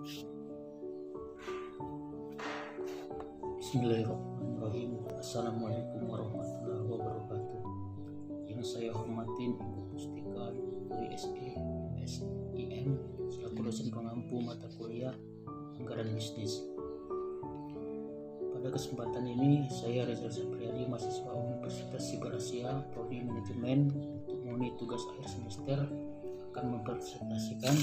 Bismillahirrahmanirrahim. Assalamualaikum warahmatullahi wabarakatuh. Yang saya hormati Ibu Pustika Putri SE SIM selaku dosen pengampu mata kuliah Anggaran Bisnis. Pada kesempatan ini saya Rizal Sapriadi, mahasiswa Universitas Siber Asia, Prodi Manajemen, untuk memenuhi tugas akhir semester akan mempresentasikan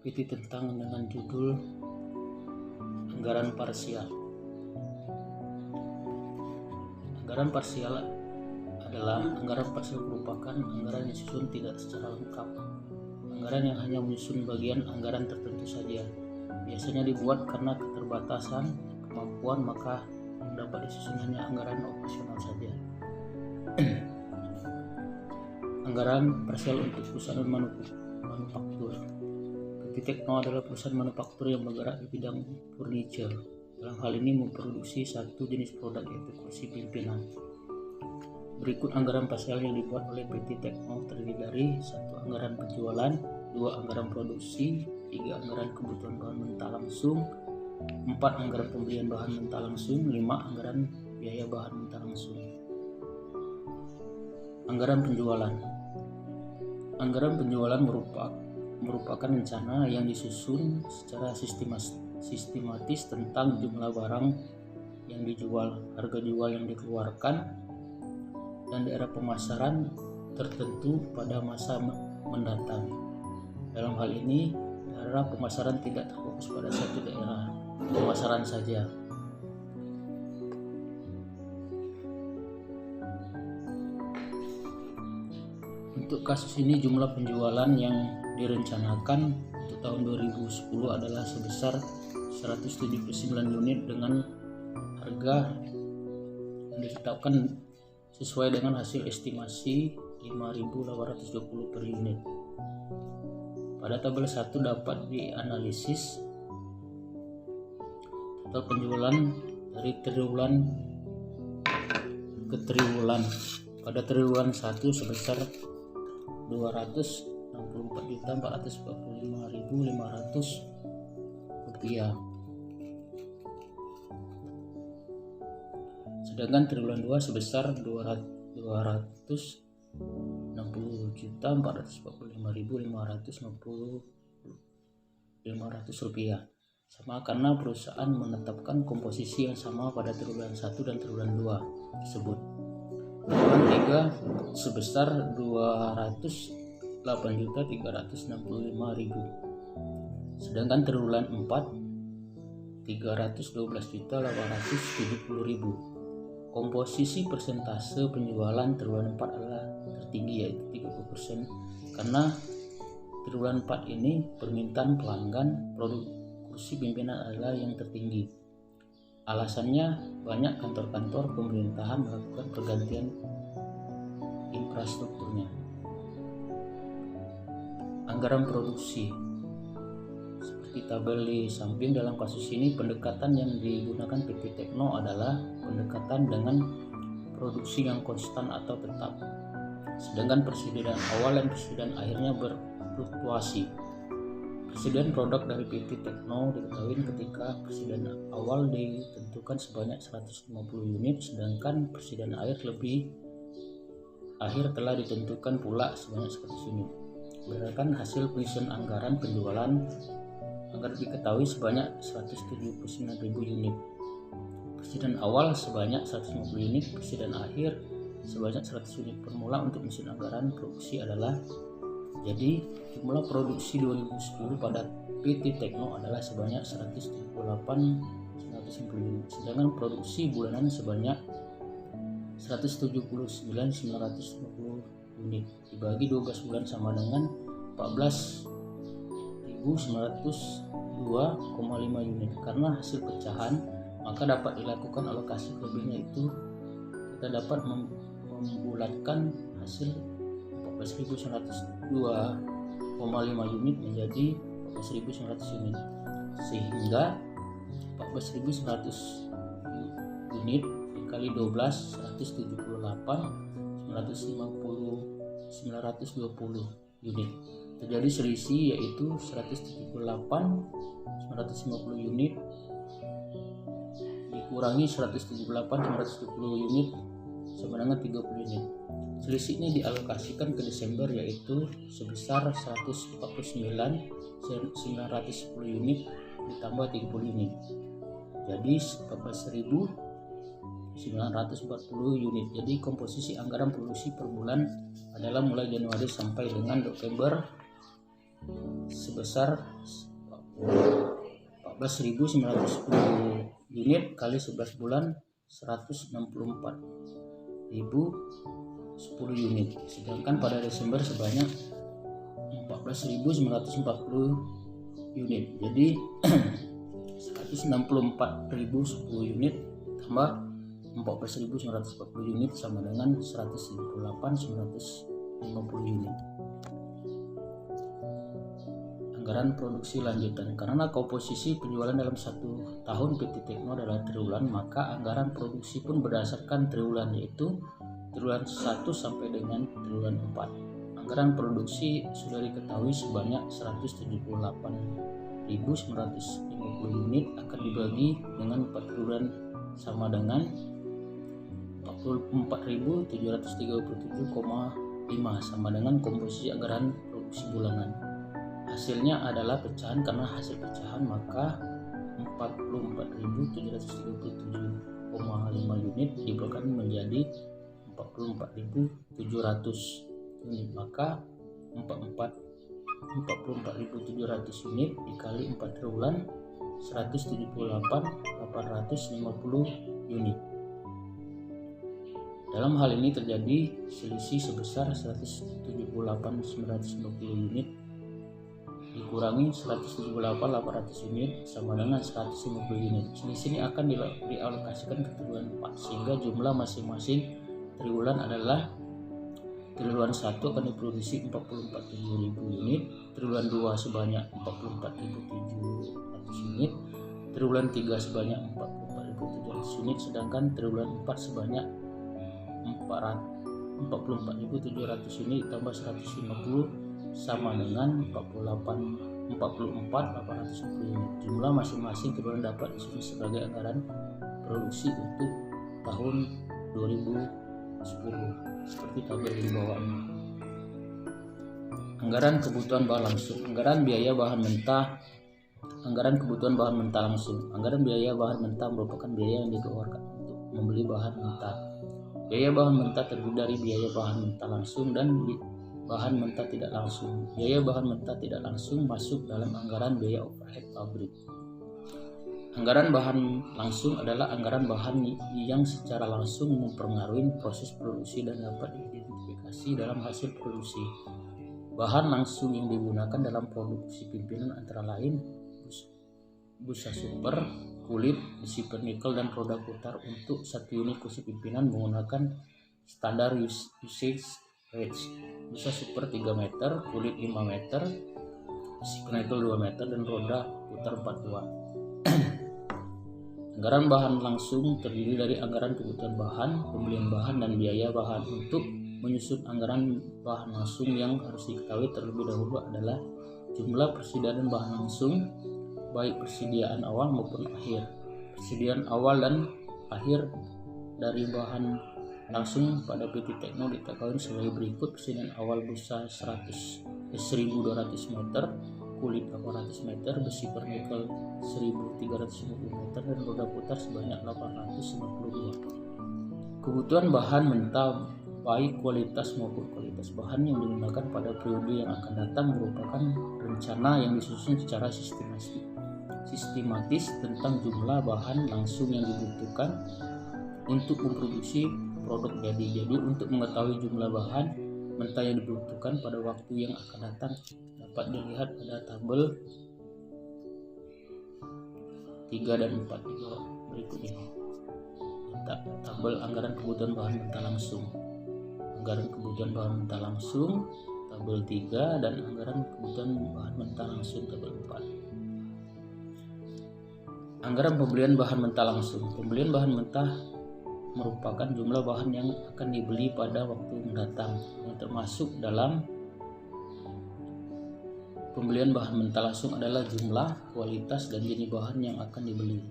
PPT dengan judul Anggaran Parsial. Anggaran parsial adalah anggaran parsial merupakan anggaran yang disusun tidak secara lengkap. Anggaran yang hanya menyusun bagian anggaran tertentu saja. Biasanya dibuat karena keterbatasan kemampuan, maka dapat disusun hanya anggaran operasional saja. Anggaran parsial untuk perusahaan manufaktur. PT Tekno adalah perusahaan manufaktur yang bergerak di bidang furniture. Dalam hal ini memproduksi satu jenis produk, yaitu kursi pimpinan. Berikut anggaran parsial yang dibuat oleh PT Tekno terdiri dari 1. Anggaran penjualan, 2. Anggaran produksi, 3. Anggaran kebutuhan bahan mentah langsung, 4. Anggaran pembelian bahan mentah langsung, 5. Anggaran biaya bahan mentah langsung. Anggaran penjualan. Anggaran penjualan merupakan rencana yang disusun secara sistematis tentang jumlah barang yang dijual, harga jual yang dikeluarkan, dan daerah pemasaran tertentu pada masa mendatang. Dalam hal ini, daerah pemasaran tidak terfokus pada satu daerah pemasaran saja. Untuk kasus ini, jumlah penjualan yang direncanakan untuk tahun 2010 adalah sebesar 179 unit dengan harga yang ditetapkan sesuai dengan hasil estimasi 5.820 per unit. Pada tabel 1 dapat dianalisis total penjualan dari triwulan ke triwulan. Pada triwulan 1 sebesar 264.445.500 rupiah. Sedangkan triwulan 2 sebesar 260.445.500 rupiah. Sama karena perusahaan menetapkan komposisi yang sama pada triwulan 1 dan triwulan 2 tersebut. Triwulan 3 sebesar 208.365.000. Sedangkan triwulan 4 312.870.000. Komposisi persentase penjualan triwulan 4 adalah tertinggi, yaitu 30%, karena triwulan 4 ini permintaan pelanggan produk kursi pimpinan adalah yang tertinggi. Alasannya, banyak kantor-kantor pemerintahan melakukan pergantian infrastrukturnya. Anggaran produksi. Seperti tabel di samping, dalam kasus ini pendekatan yang digunakan PT Tekno adalah pendekatan dengan produksi yang konstan atau tetap. Sedangkan persediaan awal dan persediaan akhirnya berfluktuasi. Persediaan produk dari PT Tekno diketahui ketika persediaan awal ditentukan sebanyak 150 unit, sedangkan persediaan akhir telah ditentukan pula sebanyak 100 unit. Berdasarkan hasil penyusunan anggaran penjualan, anggaran diketahui sebanyak 179.000 unit. Persediaan awal sebanyak 150 unit, persediaan akhir sebanyak 100 unit. Formula untuk menyusun anggaran produksi adalah: jadi jumlah produksi 2010 pada PT Tekno adalah sebanyak 178.950 unit, sedangkan produksi bulanan sebanyak 179.950 unit dibagi 12 bulan sama dengan 14.902,5 unit. Karena hasil pecahan, maka dapat dilakukan alokasi kelebihnya, itu kita dapat membulatkan hasil 14.902,5 unit menjadi 14.900 unit, sehingga 14.100 unit dikali 12 178 920 unit. terjadi selisih, yaitu 178.950 unit dikurangi 178.950 unit sama dengan 30 unit. Selisih ini dialokasikan ke Desember, yaitu sebesar 149.910 unit ditambah 30 unit, jadi 14.940 unit. Jadi komposisi anggaran produksi per bulan adalah mulai Januari sampai dengan November sebesar 14.910 unit kali 11 bulan 164.010 unit. Sedangkan pada Desember sebanyak 14.940 unit. Jadi 164.010 unit tambah 14.940 unit sama dengan 178.950 unit. Anggaran produksi lanjutan. Karena komposisi penjualan dalam satu tahun PT Tekno adalah triwulan, maka anggaran produksi pun berdasarkan triwulan, yaitu triwulan 1 sampai dengan triwulan 4. Anggaran produksi sudah diketahui sebanyak 178.950 unit akan dibagi dengan 4 triwulan sama dengan 44.737,5 sama dengan komposisi anggaran produksi bulanan. Hasilnya adalah pecahan, karena hasil pecahan maka 44.737,5 unit dibagi menjadi 44.700 unit, maka 44.700 unit dikali 4 triwulan 178.850 unit. Dalam hal ini terjadi selisih sebesar 178.950 unit dikurangi 178.800 unit sama dengan 150 unit. Selisih ini akan dialokasikan ke triwulan 4, sehingga jumlah masing-masing triwulan adalah triwulan 1 akan diproduksi 44.000 unit, triwulan 2 sebanyak 44.700 unit, triwulan 3 sebanyak 44.700 unit, sedangkan triwulan 4 sebanyak 44.700 unit tambah 150 sama dengan 44.850 unit. Jumlah masing-masing triwulan dapat disusun sebagai anggaran produksi untuk tahun 2010 seperti tabel di bawah ini. Anggaran kebutuhan bahan langsung. Anggaran biaya bahan mentah. Anggaran kebutuhan bahan mentah langsung. Anggaran biaya bahan mentah merupakan biaya yang dikeluarkan untuk membeli bahan mentah. Biaya bahan mentah terdiri dari biaya bahan mentah langsung dan bahan mentah tidak langsung. Biaya bahan mentah tidak langsung masuk dalam anggaran biaya overhead pabrik. Anggaran bahan langsung adalah anggaran bahan yang secara langsung mempengaruhi proses produksi dan dapat diidentifikasi dalam hasil produksi. Bahan langsung yang digunakan dalam produksi pimpinan antara lain busa super, kulit, besi pernikel, dan roda putar. Untuk satu unit kursi pimpinan menggunakan standar usage rate. Busa super 3 meter, kulit 5 meter, besi pernikel 2 meter, dan roda putar 4 watt. Anggaran bahan langsung terdiri dari anggaran kebutuhan bahan, pembelian bahan, dan biaya bahan. Untuk menyusun anggaran bahan langsung yang harus diketahui terlebih dahulu adalah jumlah persediaan bahan langsung, baik persediaan awal maupun akhir. Persediaan awal dan akhir dari bahan langsung pada PT Tekno diketahui sebagai berikut. Persediaan awal busa 1.200 meter, kulit 800 meter, besi pernikel 1.350 meter, dan roda putar sebanyak 852. Kebutuhan bahan mentah baik kualitas maupun kualitas bahan yang digunakan pada periode yang akan datang merupakan rencana yang disusun secara sistematis tentang jumlah bahan langsung yang dibutuhkan untuk memproduksi produk jadi. Untuk mengetahui jumlah bahan mentah yang dibutuhkan pada waktu yang akan datang dapat dilihat pada tabel 3 dan 4 berikut ini. Tabel anggaran kebutuhan bahan mentah langsung. Anggaran kebutuhan bahan mentah langsung tabel 3 dan anggaran kebutuhan bahan mentah langsung tabel 4. Anggaran pembelian bahan mentah langsung. Pembelian bahan mentah merupakan jumlah bahan yang akan dibeli pada waktu mendatang yang termasuk dalam pembelian bahan mentah langsung adalah jumlah, kualitas, dan jenis bahan yang akan dibeli.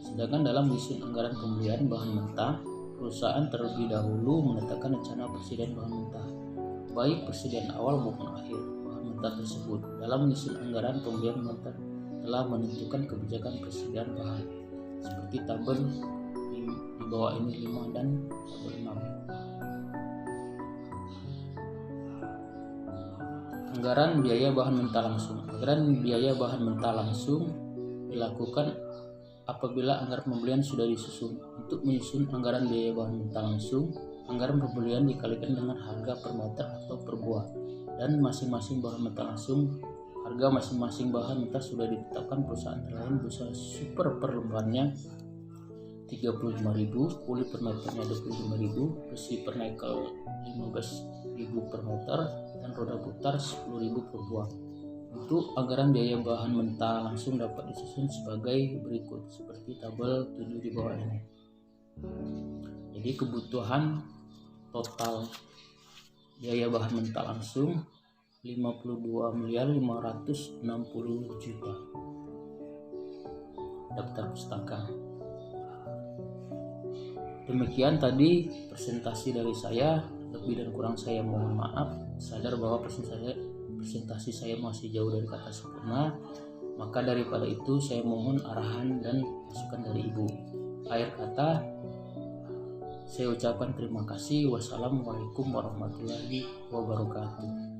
Sedangkan dalam menyusun anggaran pembelian bahan mentah, perusahaan terlebih dahulu menetapkan rencana persediaan bahan mentah, baik persediaan awal maupun akhir bahan mentah tersebut. Dalam menyusun anggaran pembelian mentah telah menentukan kebijakan persediaan bahan, seperti tabel di bawah ini 5 dan tabel 6. Anggaran biaya bahan mentah langsung. Anggaran biaya bahan mentah langsung dilakukan apabila anggaran pembelian sudah disusun. Untuk menyusun anggaran biaya bahan mentah langsung, anggaran pembelian dikalikan dengan harga per meter atau per buah, dan masing-masing bahan mentah langsung, harga masing-masing bahan mentah sudah ditetapkan perusahaan terlain berusaha super per lembarnya 35.000, kulit per meternya 25.000, besi per nikel 15.000 per meter, dan roda putar 10.000 per buah. Untuk anggaran biaya bahan mentah langsung dapat disusun sebagai berikut, seperti tabel 7 di bawah ini. Jadi kebutuhan total biaya bahan mentah langsung 52.560.000.000. Daftar pustaka. Demikian tadi presentasi dari saya. Lebih dan kurang saya mohon maaf. Sadar bahwa presentasi saya masih jauh dari kata sempurna. Maka daripada itu saya mohon arahan dan masukan dari Ibu. Akhir kata, saya ucapkan terima kasih. Wassalamualaikum warahmatullahi wabarakatuh.